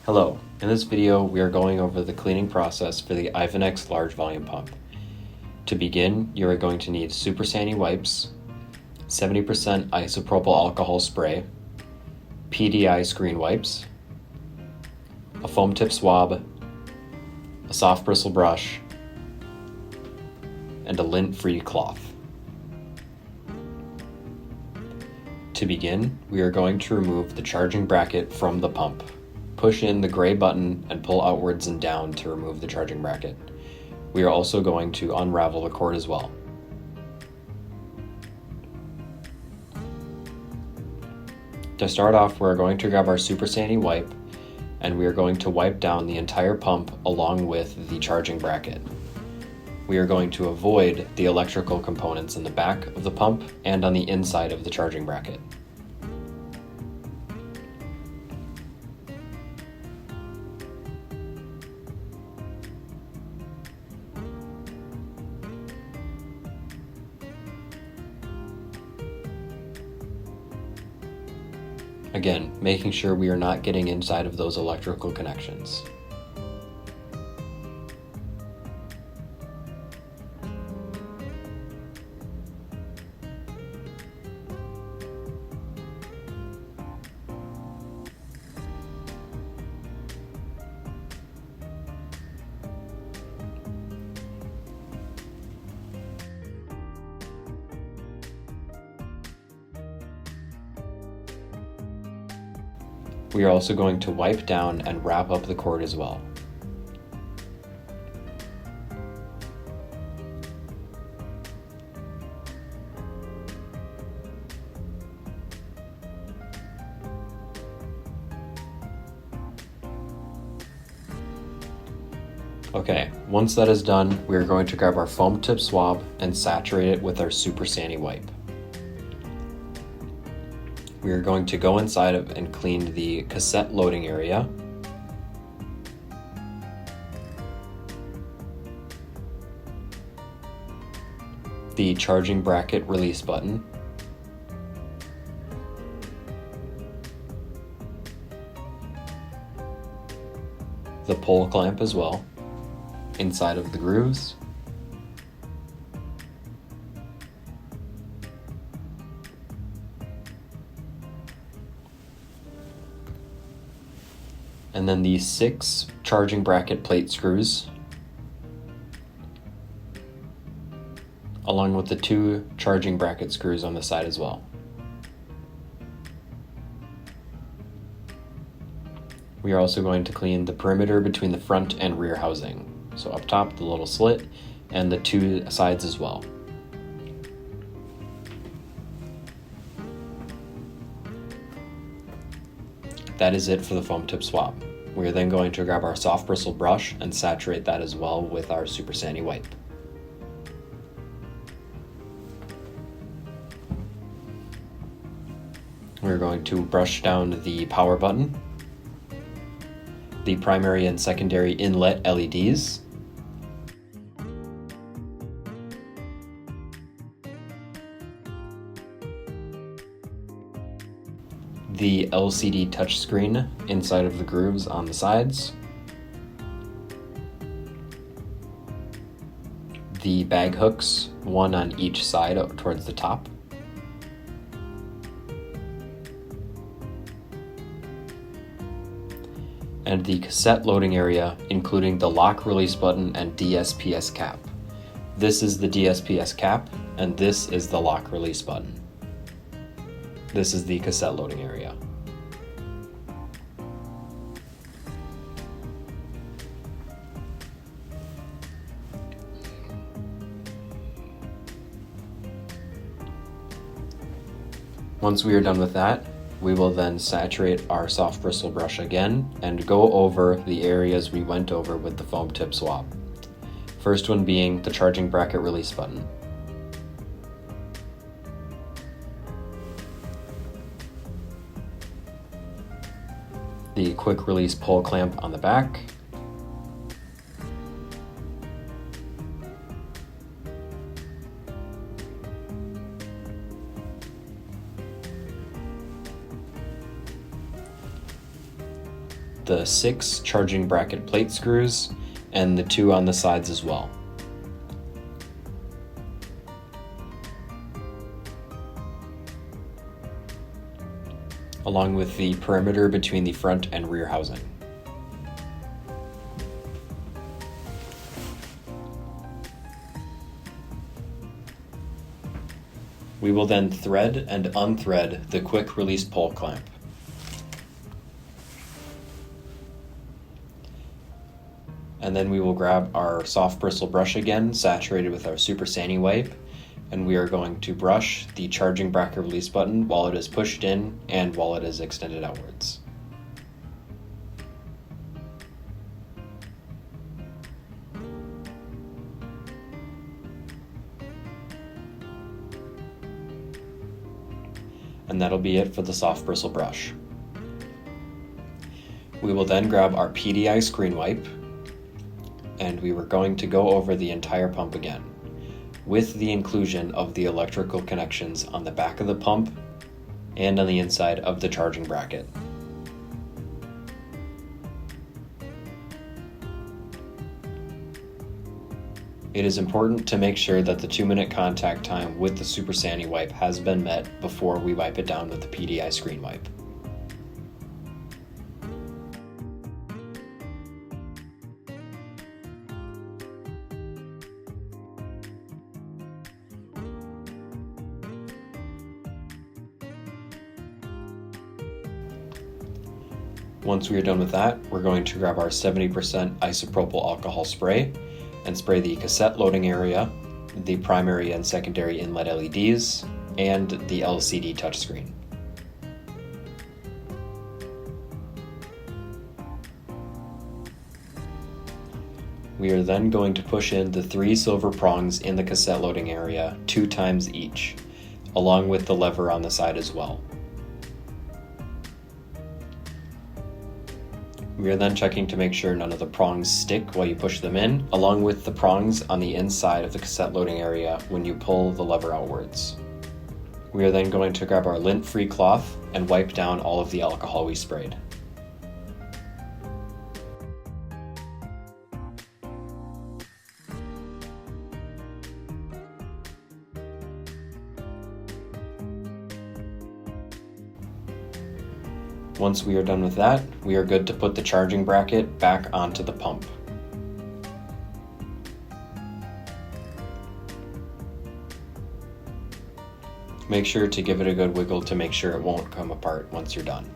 Hello, in this video we are going over the cleaning process for the IVENIX Large Volume Pump. To begin, you are going to need super sandy wipes, 70% isopropyl alcohol spray, PDI screen wipes, a foam tip swab, a soft bristle brush, and a lint-free cloth. To begin, we are going to remove the charging bracket from the pump. Push in the gray button and pull outwards and down to remove the charging bracket. We are also going to unravel the cord as well. To start off, we're going to grab our super sandy wipe and we are going to wipe down the entire pump along with the charging bracket. We are going to avoid the electrical components in the back of the pump and on the inside of the charging bracket. Again, making sure we are not getting inside of those electrical connections. We are also going to wipe down and wrap up the cord as well. Okay, once that is done, we are going to grab our foam tip swab and saturate it with our super sandy wipe. We are going to go inside of and clean the cassette loading area, the charging bracket release button, the pull clamp as well, inside of the grooves, and then the 6 charging bracket plate screws, along with the 2 charging bracket screws on the side as well. We are also going to clean the perimeter between the front and rear housing. So up top, the little slit, and the 2 sides as well. That is it for the foam tip swab. We are then going to grab our soft bristle brush and saturate that as well with our super sandy wipe. We're going to brush down the power button, the primary and secondary inlet LEDs, the LCD touchscreen inside of the grooves on the sides, the bag hooks, one on each side up towards the top, and the cassette loading area, including the lock release button and DSPS cap. This is the DSPS cap, and this is the lock release button. This is the cassette loading area. Once we are done with that, we will then saturate our soft bristle brush again and go over the areas we went over with the foam tip swab. First one being the charging bracket release button. The quick release pull clamp on the back, the 6 charging bracket plate screws and the 2 on the sides as well. Along with the perimeter between the front and rear housing. We will then thread and unthread the quick release pull clamp. And then we will grab our soft bristle brush again, saturated with our super sani wipe, and we are going to brush the charging bracket release button while it is pushed in and while it is extended outwards. And that'll be it for the soft bristle brush. We will then grab our PDI screen wipe, and we were going to go over the entire pump again, with the inclusion of the electrical connections on the back of the pump and on the inside of the charging bracket. It is important to make sure that the 2-minute contact time with the super sani wipe has been met before we wipe it down with the PDI screen wipe. Once we are done with that, we're going to grab our 70% isopropyl alcohol spray and spray the cassette loading area, the primary and secondary inlet LEDs, and the LCD touchscreen. We are then going to push in the 3 silver prongs in the cassette loading area 2 times each, along with the lever on the side as well. We are then checking to make sure none of the prongs stick while you push them in, along with the prongs on the inside of the cassette loading area when you pull the lever outwards. We are then going to grab our lint-free cloth and wipe down all of the alcohol we sprayed. Once we are done with that, we are good to put the charging bracket back onto the pump. Make sure to give it a good wiggle to make sure it won't come apart once you're done.